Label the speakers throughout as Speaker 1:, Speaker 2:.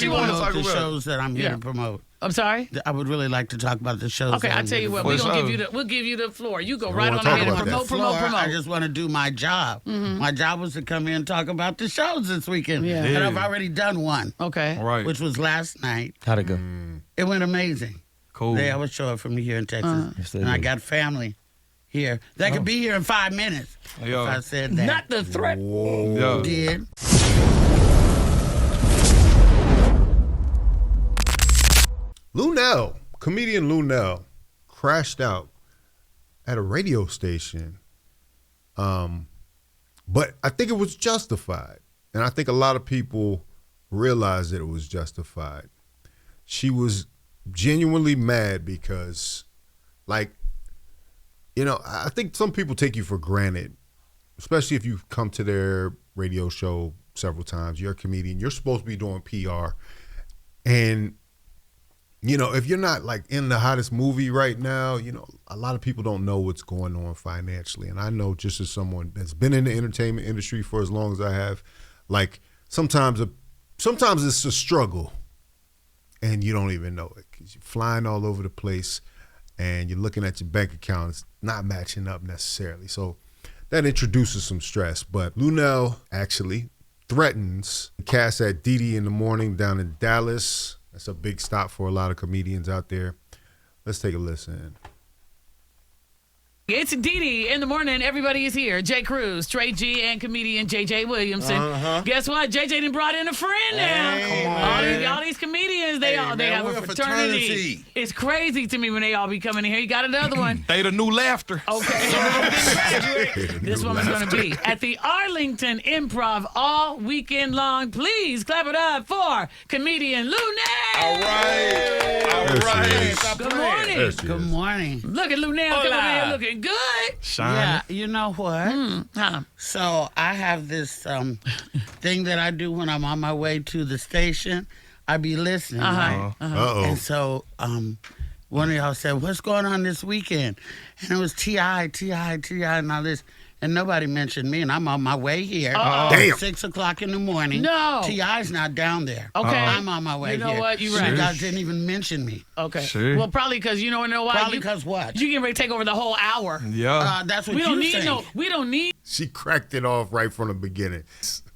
Speaker 1: You want to talk
Speaker 2: the
Speaker 1: about
Speaker 2: shows that I'm here to promote.
Speaker 3: I'm sorry?
Speaker 2: I would really like to talk about the shows.
Speaker 3: Okay, I'll tell you what. We'll give you the floor. You go right on ahead and promote.
Speaker 2: I just want to do my job. Mm-hmm. My job was to come in and talk about the shows this weekend. Yeah. And I've already done one.
Speaker 3: Okay.
Speaker 1: Right.
Speaker 2: Which was last night.
Speaker 4: How'd it go?
Speaker 2: It went amazing.
Speaker 1: Cool.
Speaker 2: They always show up from here in Texas.
Speaker 4: Yes,
Speaker 2: and I got family here. They could be here in 5 minutes if I said that.
Speaker 3: Not the threat.
Speaker 1: Whoa.
Speaker 2: Did.
Speaker 5: Luenell, comedian Luenell, crashed out at a radio station. But I think it was justified. And I think a lot of people realized that it was justified. She was genuinely mad because, like, you know, I think some people take you for granted, especially if you've come to their radio show several times. You're a comedian. You're supposed to be doing PR. And you know, if you're not like in the hottest movie right now, you know, a lot of people don't know what's going on financially. And I know, just as someone that's been in the entertainment industry for as long as I have, like sometimes it's a struggle and you don't even know it because you're flying all over the place and you're looking at your bank account. It's not matching up necessarily. So that introduces some stress. But Luenell actually threatens the cast at Didi in the Morning down in Dallas. That's a big stop for a lot of comedians out there. Let's take a listen.
Speaker 3: It's Didi in the Morning. Everybody is here. Jay Cruz, Trey G, and comedian JJ Williamson. Guess what? JJ done brought in a friend now. All these comedians, they have a fraternity. It's crazy to me when they all be coming in here. You got another one.
Speaker 1: They the new laughter.
Speaker 3: Okay. This woman's going to be at the Arlington Improv all weekend long. Please clap it up for comedian Luenell.
Speaker 1: All right.
Speaker 3: Good morning.
Speaker 2: Good morning.
Speaker 3: Look at Luenell coming in here looking good.
Speaker 1: Shine.
Speaker 2: Yeah, you know what? So I have this thing that I do when I'm on my way to the station. I be listening. Right? And so one of y'all said, "What's going on this weekend?" And it was T.I., and all this. And nobody mentioned me, and I'm on my way here.
Speaker 5: Damn.
Speaker 2: 6 o'clock in the morning.
Speaker 3: No.
Speaker 2: T.I.'s not down there.
Speaker 3: Okay.
Speaker 2: I'm on my way here.
Speaker 3: You know what? You're right.
Speaker 2: You guys didn't even mention me.
Speaker 3: Okay.
Speaker 1: Sure.
Speaker 3: Well, probably because you know why?
Speaker 2: Probably because what?
Speaker 3: You getting ready to take over the whole hour.
Speaker 1: Yeah.
Speaker 2: That's what
Speaker 3: We don't
Speaker 2: you
Speaker 3: need
Speaker 2: think.
Speaker 3: we don't need.
Speaker 5: She cracked it off right from the beginning.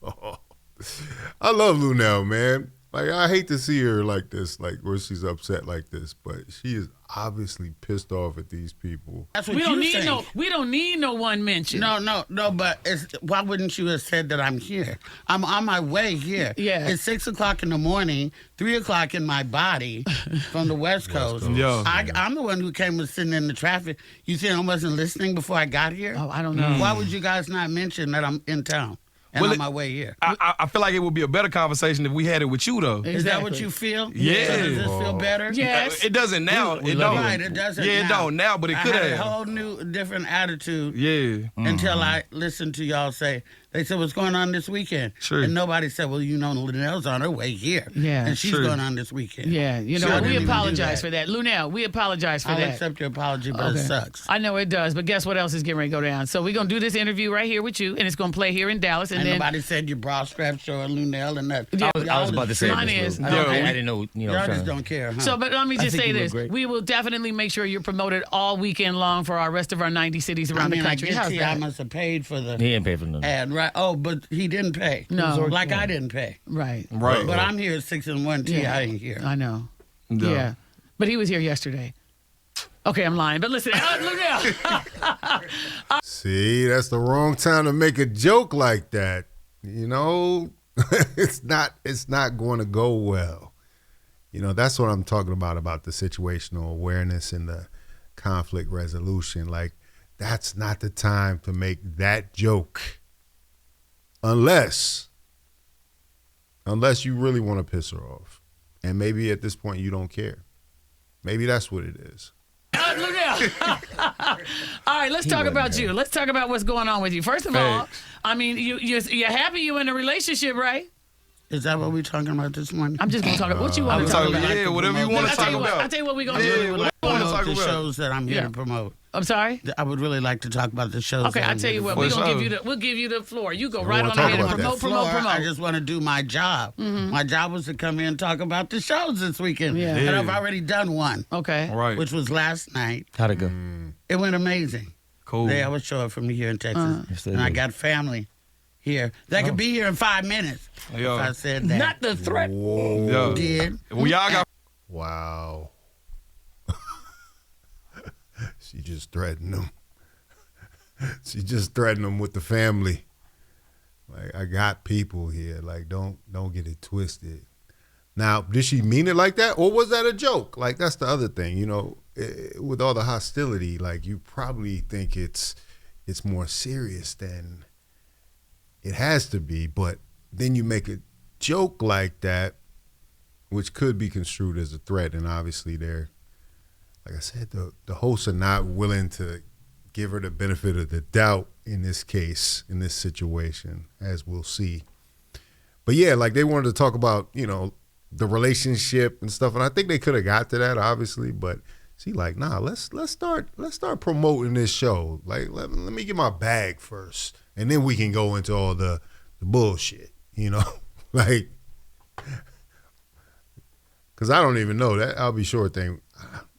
Speaker 5: I love Luenell, man. Like, I hate to see her like this, like where she's upset like this, but she is obviously pissed off at these people.
Speaker 2: That's what
Speaker 3: We don't
Speaker 2: you
Speaker 3: need
Speaker 2: think.
Speaker 3: we don't need no one mention.
Speaker 2: No, but why wouldn't you have said that I'm here? I'm on my way here.
Speaker 3: Yeah.
Speaker 2: It's 6 o'clock in the morning, 3 o'clock in my body from the West Coast.
Speaker 1: Yeah.
Speaker 2: I'm the one who came and sitting in the traffic. You think I wasn't listening before I got here?
Speaker 3: Oh, I don't know.
Speaker 2: Why would you guys not mention that I'm in town and on my way here?
Speaker 1: I feel like it would be a better conversation if we had it with you, though.
Speaker 2: Is that what you feel?
Speaker 1: Yeah.
Speaker 2: So does this feel better?
Speaker 3: Yes.
Speaker 1: It doesn't now. It don't.
Speaker 2: Right, it doesn't
Speaker 1: Yeah, it
Speaker 2: now.
Speaker 1: don't now, but it could
Speaker 2: I had
Speaker 1: have.
Speaker 2: a whole new, different attitude.
Speaker 1: Yeah.
Speaker 2: Until I listened to y'all say, they said, "What's going on this weekend?"
Speaker 1: Sure.
Speaker 2: And nobody said, "Well, you know, Luenell's on her way here."
Speaker 3: Yeah.
Speaker 2: And she's
Speaker 1: Sure.
Speaker 2: going on this weekend.
Speaker 3: Yeah, you know,
Speaker 2: Sure, I
Speaker 3: we
Speaker 2: didn't even do
Speaker 3: apologize
Speaker 2: that.
Speaker 3: for that. Luenell, we apologize for
Speaker 2: I'll
Speaker 3: that.
Speaker 2: accept your apology, but it sucks.
Speaker 3: I know it does, but guess what else is getting ready to go down? So we're going to do this interview right here with you, and it's going to play here in Dallas. And
Speaker 2: And
Speaker 3: then
Speaker 2: nobody said your bra strap showing Luenell and that.
Speaker 4: I was about to say
Speaker 3: Mine
Speaker 4: this,
Speaker 3: is.
Speaker 4: Lou.
Speaker 3: Okay.
Speaker 4: I didn't know,
Speaker 2: Y'all just don't care, huh?
Speaker 3: So, but let me just
Speaker 4: think
Speaker 3: say
Speaker 4: you look
Speaker 3: this.
Speaker 4: great.
Speaker 3: We will definitely make sure you're promoted all weekend long for our rest of our 90 cities around the country.
Speaker 2: I
Speaker 3: How's
Speaker 2: guess
Speaker 3: that?
Speaker 2: I must have paid for the
Speaker 4: He didn't pay for nothing.
Speaker 2: ad, right? Oh, but he didn't pay.
Speaker 3: No.
Speaker 2: Like I didn't pay.
Speaker 3: Right.
Speaker 1: Right.
Speaker 2: But I'm here at 6 and 1. T.I. ain't here.
Speaker 3: I know.
Speaker 1: Yeah.
Speaker 3: Yeah. But he was here yesterday. Okay, I'm lying. But listen, Luenell.
Speaker 5: See, that's the wrong time to make a joke like that. You know, it's not going to go well. You know, that's what I'm talking about the situational awareness and the conflict resolution. Like, that's not the time to make that joke. Unless you really want to piss her off. And maybe at this point you don't care. Maybe that's what it is.
Speaker 3: Luenell. All right, let's talk about you. Let's talk about what's going on with you. First of all, I mean, you're happy you're in a relationship, right?
Speaker 2: Is that what we're talking about this morning?
Speaker 3: I'm just going to talk about what you want to talk about.
Speaker 1: Yeah, whatever you want to talk about.
Speaker 3: I'll tell you what we're going to
Speaker 1: Yeah,
Speaker 3: do.
Speaker 1: what you want to talk talk
Speaker 2: the
Speaker 1: about?
Speaker 2: shows that I'm here to promote.
Speaker 3: I'm sorry?
Speaker 2: I would really like to talk about the shows.
Speaker 3: Okay, I'll tell you what. We'll give you the floor. You go right on ahead and promote.
Speaker 2: I just want to do my job. My job was to come here and talk about the shows this weekend.
Speaker 3: Yeah.
Speaker 2: And I've already done one.
Speaker 3: Okay.
Speaker 1: All right.
Speaker 2: Which was last night.
Speaker 4: How'd it go?
Speaker 2: It went amazing.
Speaker 1: Cool.
Speaker 2: They always show up from here in Texas.
Speaker 4: Yes, they
Speaker 2: and I
Speaker 4: do.
Speaker 2: got family here. They could be here in 5 minutes.
Speaker 1: Yo.
Speaker 2: If I said that.
Speaker 3: Not the threat.
Speaker 1: Yo.
Speaker 2: Did.
Speaker 1: We all got.
Speaker 5: Wow. She just threatened them. She just threatened them with the family. Like, I got people here. Like, don't get it twisted. Now, did she mean it like that, or was that a joke? Like, that's the other thing, you know. With all the hostility, like, you probably think it's more serious than it has to be. But then you make a joke like that, which could be construed as a threat, and obviously they're, like I said, the hosts are not willing to give her the benefit of the doubt in this case, in this situation, as we'll see. But yeah, like, they wanted to talk about, you know, the relationship and stuff, and I think they could have got to that, obviously, but she like, nah, let's start promoting this show. Like, let me get my bag first, and then we can go into all the bullshit, you know, like, because I don't even know that I'll be sure thing.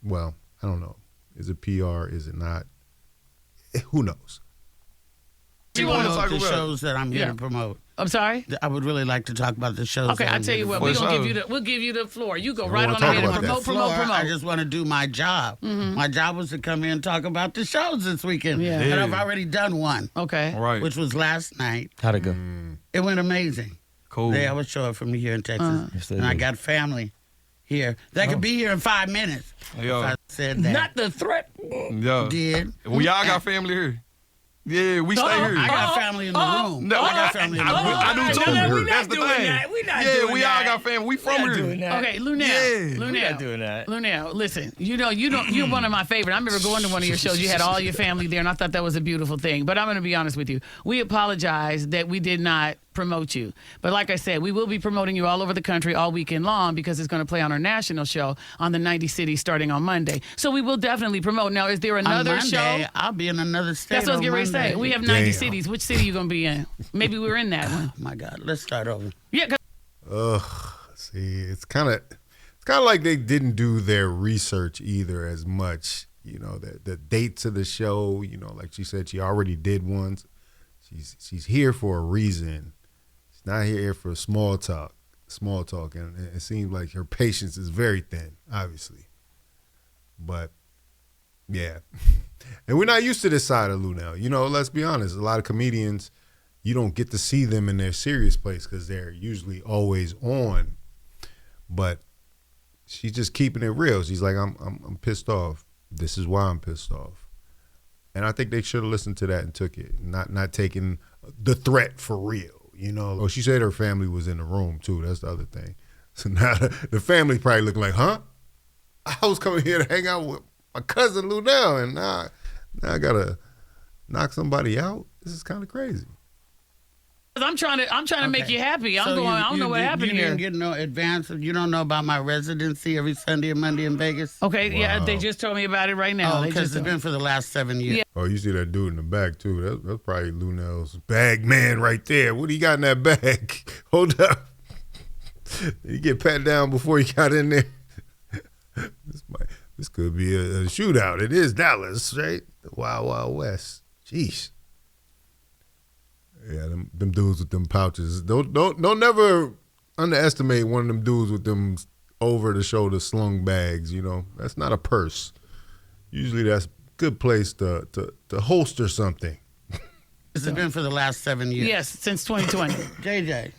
Speaker 5: Well, I don't know. Is it PR? Is it not? Who knows?
Speaker 2: You want to talk about the shows that I'm here to promote.
Speaker 3: I'm sorry?
Speaker 2: I would really like to talk about the shows.
Speaker 3: Okay, I'll tell you what. We'll give you the floor. You go right on ahead and promote.
Speaker 2: I just want to do my job. My job was to come here and talk about the shows this weekend.
Speaker 3: Yeah.
Speaker 2: And I've already done one.
Speaker 3: Okay.
Speaker 1: All right.
Speaker 2: Which was last night.
Speaker 4: How'd it go?
Speaker 2: It went amazing.
Speaker 1: Cool.
Speaker 2: They always show up from here in Texas.
Speaker 4: Yes, they
Speaker 2: and I
Speaker 4: do.
Speaker 2: got family here. They could be here in 5 minutes.
Speaker 1: Yo.
Speaker 2: If I said that.
Speaker 3: Not the threat.
Speaker 1: Yo.
Speaker 2: Did.
Speaker 1: We all got family here. Yeah, we stay here.
Speaker 2: I got family in the room.
Speaker 1: No,
Speaker 2: I got family in the room.
Speaker 1: I do too.
Speaker 3: No,
Speaker 1: That's the thing.
Speaker 3: We're not
Speaker 1: Yeah,
Speaker 3: doing
Speaker 1: we
Speaker 3: that.
Speaker 1: all got family. We from here.
Speaker 3: Okay, Luenell.
Speaker 1: Yeah.
Speaker 4: We're not doing that.
Speaker 3: Luenell, listen. You're one of my favorite. I remember going to one of your shows. You had all your family there, and I thought that was a beautiful thing. But I'm going to be honest with you. We apologize that we did not promote you. But like I said, we will be promoting you all over the country all weekend long because it's going to play on our national show on the 90 cities starting on Monday. So we will definitely promote. Now, is there another
Speaker 2: on Monday,
Speaker 3: show?
Speaker 2: I'll be in another state.
Speaker 3: That's what I was getting ready to say. We have 90
Speaker 5: Damn.
Speaker 3: cities. Which city are you going to be in? Maybe we're in that one.
Speaker 2: Oh my God, let's start over.
Speaker 3: Yeah, 'cause
Speaker 5: See, it's kind of like they didn't do their research either as much. You know, the dates of the show. You know, like she said, she already did one. She's here for a reason. She's not here for small talk, and it seems like her patience is very thin, obviously. But yeah, and we're not used to this side of Luenell. You know, let's be honest. A lot of comedians, you don't get to see them in their serious place because they're usually always on. But she's just keeping it real. She's like, I'm pissed off. This is why I'm pissed off. And I think they should have listened to that and took it, not taking the threat for real. You know, oh, she said her family was in the room too. That's the other thing. So now the family probably looking like, huh? I was coming here to hang out with my cousin Luenell, and now I gotta knock somebody out. This is kind of crazy.
Speaker 3: I'm trying to make you happy. I don't know what happened
Speaker 2: you
Speaker 3: here.
Speaker 2: You didn't get no advance. You don't know about my residency every Sunday and Monday in Vegas?
Speaker 3: Okay, yeah, they just told me about it right now.
Speaker 2: Oh,
Speaker 3: They
Speaker 2: because
Speaker 3: just
Speaker 2: it's been for the last 7 years.
Speaker 3: Yeah.
Speaker 5: Oh, you see that dude in the back too. That's probably Luenell's bag man right there. What do you got in that bag? Hold up. Did you get pat down before you got in there? This could be a shootout. It is Dallas, right? The Wild Wild West. Jeez. Yeah, them dudes with them pouches. Don't never underestimate one of them dudes with them over the shoulder slung bags. You know, that's not a purse. Usually, that's a good place to holster something.
Speaker 2: This has been for the last 7 years.
Speaker 3: Yes, since 2020.
Speaker 2: JJ.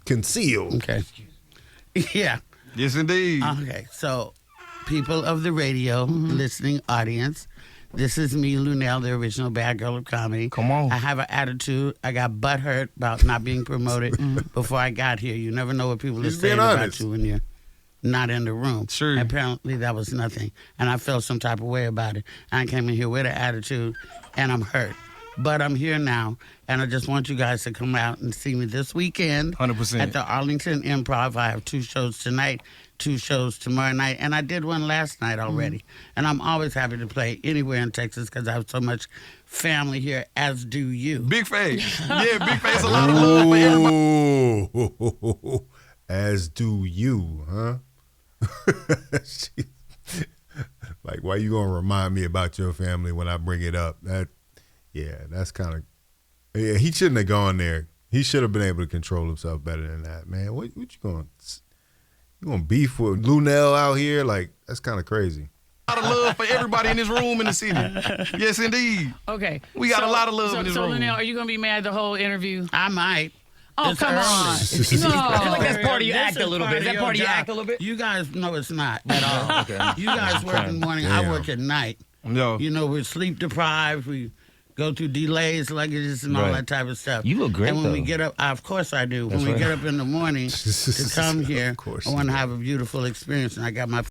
Speaker 5: Concealed.
Speaker 2: Okay. Yeah.
Speaker 1: Yes, indeed.
Speaker 2: Okay. So, people of the radio, listening audience, this is me, Luenell, the original bad girl of comedy.
Speaker 1: Come on.
Speaker 2: I have an attitude. I got butthurt about not being promoted before I got here. You never know what people are saying about you when you're not in the room.
Speaker 1: Sure.
Speaker 2: Apparently, that was nothing. And I felt some type of way about it. I came in here with an attitude, and I'm hurt. but I'm here now, and I just want you guys to come out and see me this weekend
Speaker 1: 100%.
Speaker 2: at the Arlington Improv. I have 2 shows tonight, 2 shows tomorrow night, and I did one last night already. And I'm always happy to play anywhere in Texas because I have so much family here, as do you.
Speaker 1: Big face. Yeah, big face. A lot of love for everybody.
Speaker 5: Ooh, as do you, huh? Like, why you gonna remind me about your family when I bring it up? That's kind of. Yeah, he shouldn't have gone there. He should have been able to control himself better than that, man. What you going? You gonna beef with Luenell out here? Like, that's kind of crazy.
Speaker 1: A lot of love for everybody in this room in the city. Yes, indeed.
Speaker 3: Okay.
Speaker 1: We got a lot of love in this room.
Speaker 3: So, Luenell, are you going to be mad the whole interview?
Speaker 2: I might.
Speaker 3: Oh, come on. No.
Speaker 4: I feel like that's part of your act a little bit. Is that part of your act a little bit?
Speaker 2: You guys know it's not at all.
Speaker 4: Okay.
Speaker 2: You guys work in the morning.
Speaker 5: Damn.
Speaker 2: I work at night.
Speaker 1: No.
Speaker 2: You know, we're sleep deprived. We go through delays, luggages, and all
Speaker 4: Right.
Speaker 2: that type of stuff.
Speaker 4: You look great,
Speaker 2: And when we
Speaker 4: though.
Speaker 2: get up, of course I do.
Speaker 4: That's
Speaker 2: when we
Speaker 4: right.
Speaker 2: get up in the morning to come here,
Speaker 5: Of course
Speaker 2: I
Speaker 5: you
Speaker 2: want to
Speaker 5: do.
Speaker 2: have a beautiful experience. And I got my,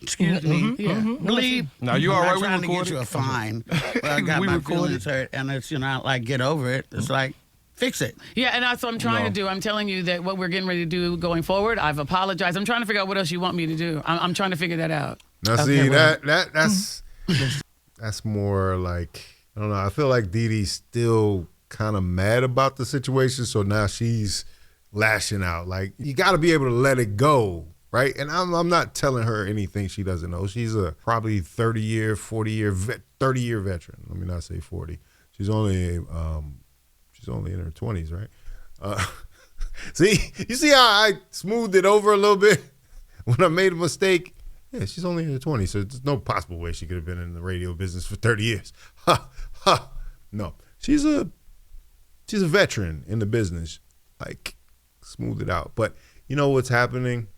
Speaker 2: excuse me, bleep.
Speaker 1: No, you all right?
Speaker 2: I'm
Speaker 1: We
Speaker 2: trying to get
Speaker 1: recorded.
Speaker 2: you a fine. But I got
Speaker 1: We
Speaker 2: my
Speaker 1: recorded.
Speaker 2: feelings hurt, and it's, you know, like, get over it. It's like, fix it.
Speaker 3: Yeah, and that's what I'm trying to do. I'm telling you that what we're getting ready to do going forward, I've apologized. I'm trying to figure out what else you want me to do. I'm trying to figure that out.
Speaker 5: Now,
Speaker 2: Okay,
Speaker 5: see,
Speaker 2: well.
Speaker 5: that's more like, I don't know. I feel like Dee Dee's still kind of mad about the situation, so now she's lashing out. Like, you got to be able to let it go, right? And I'm not telling her anything she doesn't know. She's a probably 30-year, 30-year veteran. Let me not say 40. She's only in her 20s, right? See, you see how I smoothed it over a little bit when I made a mistake? Yeah, she's only in her 20s, so there's no possible way she could have been in the radio business for 30 years. Ha, ha. No, she's a veteran in the business. Like, smooth it out. But you know what's happening?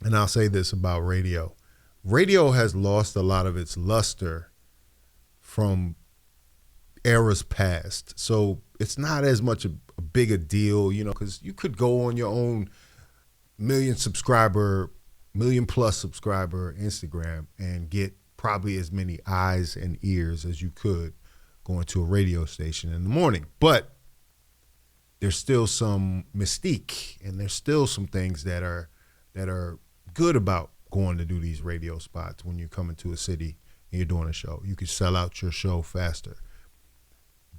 Speaker 5: And I'll say this about radio. Radio has lost a lot of its luster from eras past. So it's not as much a big a deal, you know, because you could go on your own million plus subscriber Instagram and get probably as many eyes and ears as you could going to a radio station in the morning. But there's still some mystique, and there's still some things that are good about going to do these radio spots when you're coming to a city and you're doing a show. You can sell out your show faster.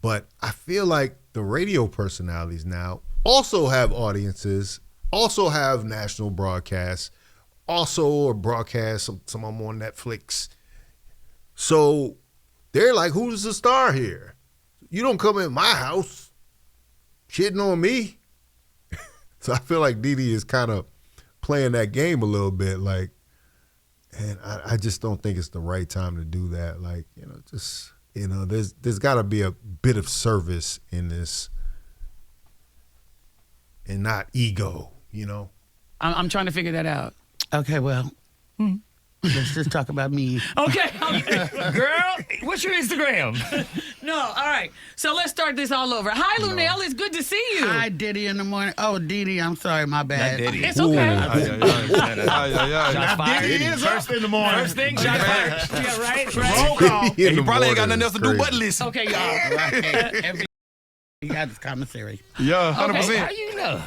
Speaker 5: But I feel like the radio personalities now also have audiences, also have national broadcasts, also are broadcast some of them on Netflix. So they're like, who's the star here? You don't come in my house shitting on me. So I feel like Dee Dee is kind of playing that game a little bit, like, and I just don't think it's the right time to do that. Like, you know, just, you know, there's got to be a bit of service in this and not ego, you know?
Speaker 3: I'm trying to figure that out.
Speaker 2: Okay, well, let's just talk about me.
Speaker 3: Okay.
Speaker 4: Girl, what's your Instagram?
Speaker 3: No, all right. So let's start this all over. Hi, Luenell. It's good to see you.
Speaker 2: Hi, Diddy in the morning. Oh, Diddy, I'm sorry, my bad.
Speaker 4: Not Diddy.
Speaker 3: It's okay.
Speaker 4: Shots fired.
Speaker 6: Diddy is up in the morning.
Speaker 4: First thing, shots fired.
Speaker 3: Yeah, right?
Speaker 6: Roll call.
Speaker 1: Yeah, he probably ain't got nothing else to do but listen.
Speaker 3: Okay, y'all.
Speaker 2: Right. He got his commissary.
Speaker 1: Yeah,
Speaker 3: Okay.
Speaker 1: 100%.
Speaker 4: How you know?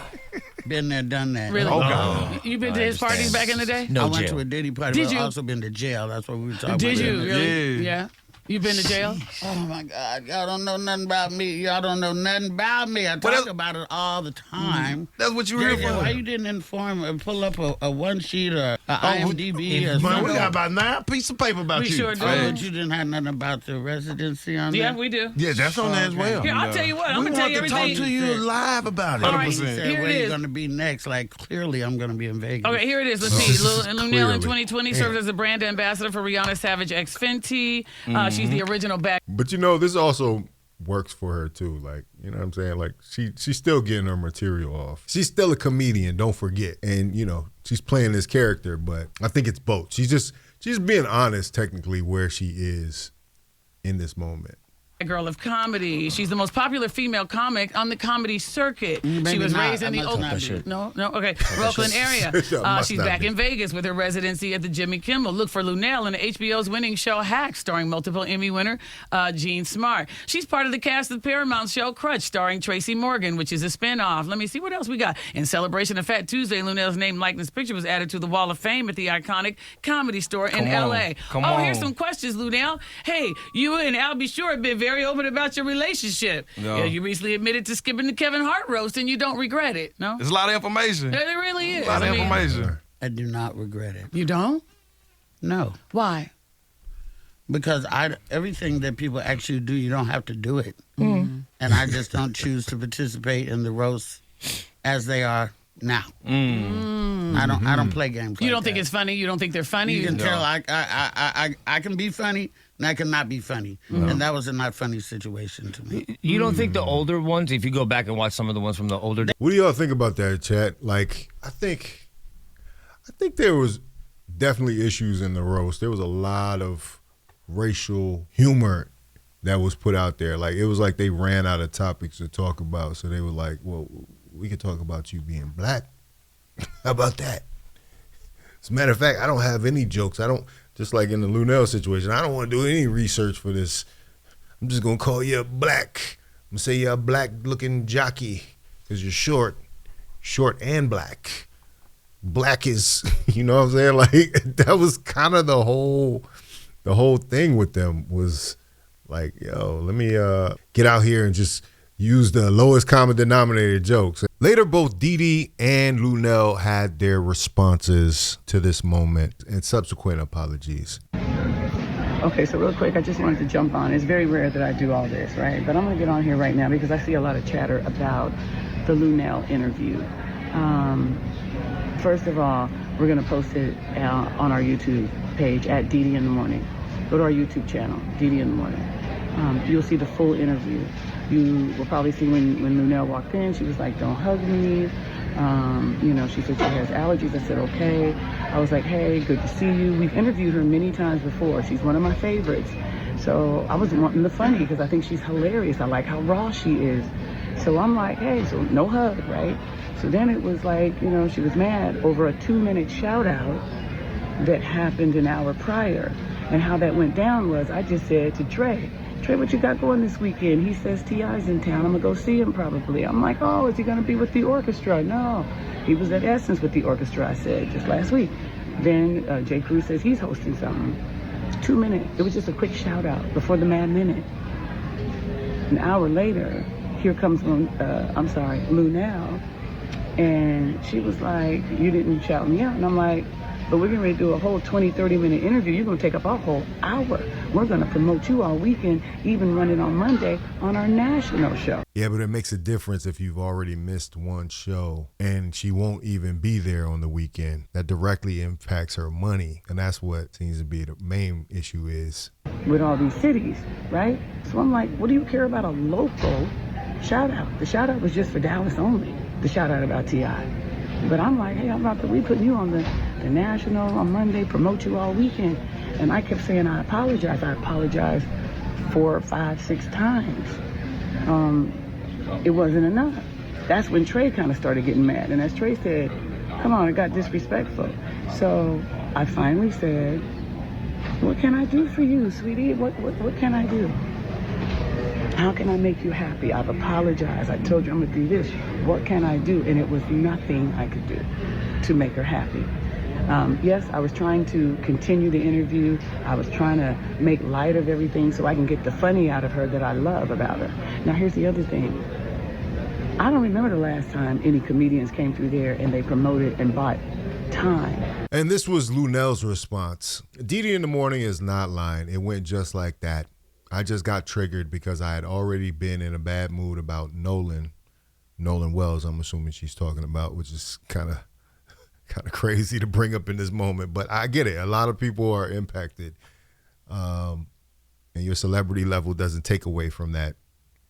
Speaker 2: Been there, done that.
Speaker 3: Really?
Speaker 1: Oh, God.
Speaker 3: You been to his parties back in the day?
Speaker 4: No
Speaker 2: I went
Speaker 4: jail.
Speaker 2: to a Diddy party,
Speaker 3: Did
Speaker 2: but
Speaker 3: you?
Speaker 2: I've also been to jail. That's what we were talking
Speaker 3: Did
Speaker 2: about.
Speaker 3: you? Really?
Speaker 1: Yeah.
Speaker 3: You been to jail?
Speaker 2: Oh, my God. Y'all don't know nothing about me. Y'all don't know nothing about me. I talk about it all the time.
Speaker 1: That's what you here
Speaker 2: Yeah, why
Speaker 1: for.
Speaker 2: you didn't inform or pull up a one sheet or a IMDb or
Speaker 6: Man,
Speaker 2: something?
Speaker 6: we got about 9 pieces of paper about
Speaker 3: We
Speaker 6: you.
Speaker 3: sure do.
Speaker 2: Oh, but you didn't have nothing about the residency on
Speaker 3: Yeah,
Speaker 2: there?
Speaker 3: we do.
Speaker 6: Yeah, that's on there as well.
Speaker 3: Here, I'll tell you what. I'm
Speaker 6: We
Speaker 3: going to tell
Speaker 6: want
Speaker 3: you
Speaker 6: to talk
Speaker 3: everything.
Speaker 6: to you live about it.
Speaker 3: All right.
Speaker 2: He said,
Speaker 3: Here
Speaker 2: where
Speaker 3: it
Speaker 2: you
Speaker 3: is.
Speaker 2: going to be next? Like, clearly I'm going to be in Vegas.
Speaker 3: Okay, here it is. Let's see. Luenell in
Speaker 5: Clearly.
Speaker 3: 2020 served as a brand ambassador for Rihanna Savage X Fenty. She's the original back.
Speaker 5: But you know, this also works for her too. Like, you know what I'm saying? Like, she's still getting her material off. She's still a comedian, don't forget. And, you know, she's playing this character, but I think it's both. She's being honest technically where she is in this moment.
Speaker 3: girl of comedy. She's the most popular female comic on the comedy circuit. She was raised in the Oakland, Brooklyn area. She's back in Vegas with her residency at the Jimmy Kimmel. Look for Luenell in HBO's winning show Hack, starring multiple Emmy winner Gene Smart. She's part of the cast of Paramount's show Crutch, starring Tracy Morgan, which is a spinoff. Let me see what else we got. In celebration of Fat Tuesday, Luenell's name likeness picture was added to the Wall of Fame at the iconic Comedy Store in L.A. Here's some questions, Luenell. Hey, you and Al B. Sure have been very open about your relationship.
Speaker 1: No.
Speaker 3: Yeah, you recently admitted to skipping the Kevin Hart roast, and you don't regret it. No,
Speaker 1: There's a lot of information.
Speaker 3: it really is.
Speaker 1: A lot of information.
Speaker 2: I do not regret it.
Speaker 3: You don't?
Speaker 2: No.
Speaker 3: Why?
Speaker 2: Because everything that people actually do, you don't have to do it. And I just don't choose to participate in the roasts as they are now. I don't play games.
Speaker 3: You
Speaker 2: like
Speaker 3: don't think
Speaker 2: that.
Speaker 3: it's funny? You don't think they're funny?
Speaker 2: You can tell I can be funny and I cannot be funny. And that was a not funny situation to me.
Speaker 4: You don't think the older ones, if you go back and watch some of the ones from the older days?
Speaker 5: What do y'all think about that, chat? Like, I think there was definitely issues in the roast. There was a lot of racial humor that was put out there. Like, it was like they ran out of topics to talk about. So they were like, well, we could talk about you being black. How about that? As a matter of fact, I don't have any jokes. I don't, just like in the Luenell situation, I don't want to do any research for this. I'm just going to call you a black. I'm going to say you're a black-looking jockey because you're short and black. Black is, you know what I'm saying? Like, that was kind of the whole thing with them was like, yo, let me get out here and just use the lowest common denominator jokes. Later, both Didi and Luenell had their responses to this moment and subsequent apologies.
Speaker 7: Okay, so real quick, I just wanted to jump on. It's very rare that I do all this, right? But I'm going to get on here right now because I see a lot of chatter about the Luenell interview. First of all, we're going to post it on our YouTube page at Didi in the Morning. Go to our YouTube channel, Didi in the Morning. You'll see the full interview. You will probably see when Luenell walked in, she was like, don't hug me. She said she has allergies. I said, okay. I was like, hey, good to see you. We've interviewed her many times before. She's one of my favorites. So I was wanting the funny because I think she's hilarious. I like how raw she is. So I'm like, hey, so no hug, right? So then it was like, she was mad over a 2-minute shout out that happened an hour prior. And how that went down was I just said to Trey, what you got going this weekend? He says T.I.'s in town. I'm going to go see him probably. I'm like, oh, is he going to be with the orchestra? No. He was at Essence with the orchestra, I said, just last week. Then J. Cruz says he's hosting something. 2 minutes. It was just a quick shout out before the Mad Minute. An hour later, here comes, Luenell. And she was like, you didn't shout me out. And I'm like, but we're getting ready to do a whole 20, 30-minute interview. You're going to take up our whole hour. We're going to promote you all weekend, even run it on Monday on our national show.
Speaker 5: Yeah, but it makes a difference if you've already missed one show and she won't even be there on the weekend. That directly impacts her money. And that's what seems to be the main issue is.
Speaker 7: With all these cities, right? So I'm like, what do you care about a local shout out? The shout out was just for Dallas only. The shout out about T.I. But I'm like, hey, we putting you on the national on Monday, promote you all weekend. And I kept saying, I apologize. I apologized 4, 5, 6 times. It wasn't enough. That's when Trey kind of started getting mad. And as Trey said, come on, it got disrespectful. So I finally said, what can I do for you, sweetie? What can I do? How can I make you happy? I've apologized. I told you I'm going to do this. What can I do? And it was nothing I could do to make her happy. Yes, I was trying to continue the interview. I was trying to make light of everything so I can get the funny out of her that I love about her. Now, here's the other thing. I don't remember the last time any comedians came through there and they promoted and bought time.
Speaker 5: And this was Luenell's response. Didi in the Morning is not lying. It went just like that. I just got triggered because I had already been in a bad mood about Nolan Wells, I'm assuming she's talking about, which is kind of crazy to bring up in this moment. But I get it. A lot of people are impacted. And your celebrity level doesn't take away from that.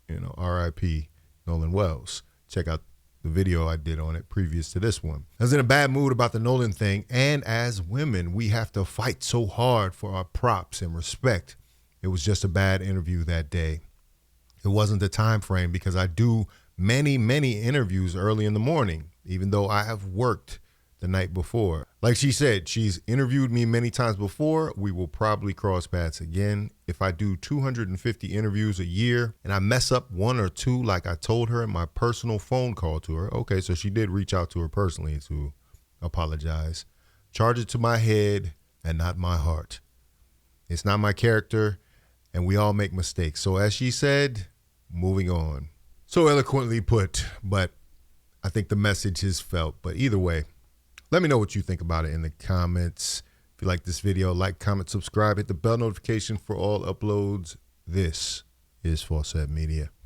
Speaker 5: R.I.P. Nolan Wells. Check out the video I did on it previous to this one. I was in a bad mood about the Nolan thing. And as women, we have to fight so hard for our props and respect. It was just a bad interview that day. It wasn't the time frame because I do many, many interviews early in the morning, even though I have worked the night before. Like she said, she's interviewed me many times before. We will probably cross paths again. If I do 250 interviews a year and I mess up one or two, like I told her in my personal phone call to her, okay, so she did reach out to her personally to apologize. Charge it to my head and not my heart. It's not my character, and we all make mistakes. So as she said, moving on. So eloquently put, but I think the message is felt. But either way, let me know what you think about it in the comments. If you like this video, like, comment, subscribe, hit the bell notification for all uploads. This is Faucette Media.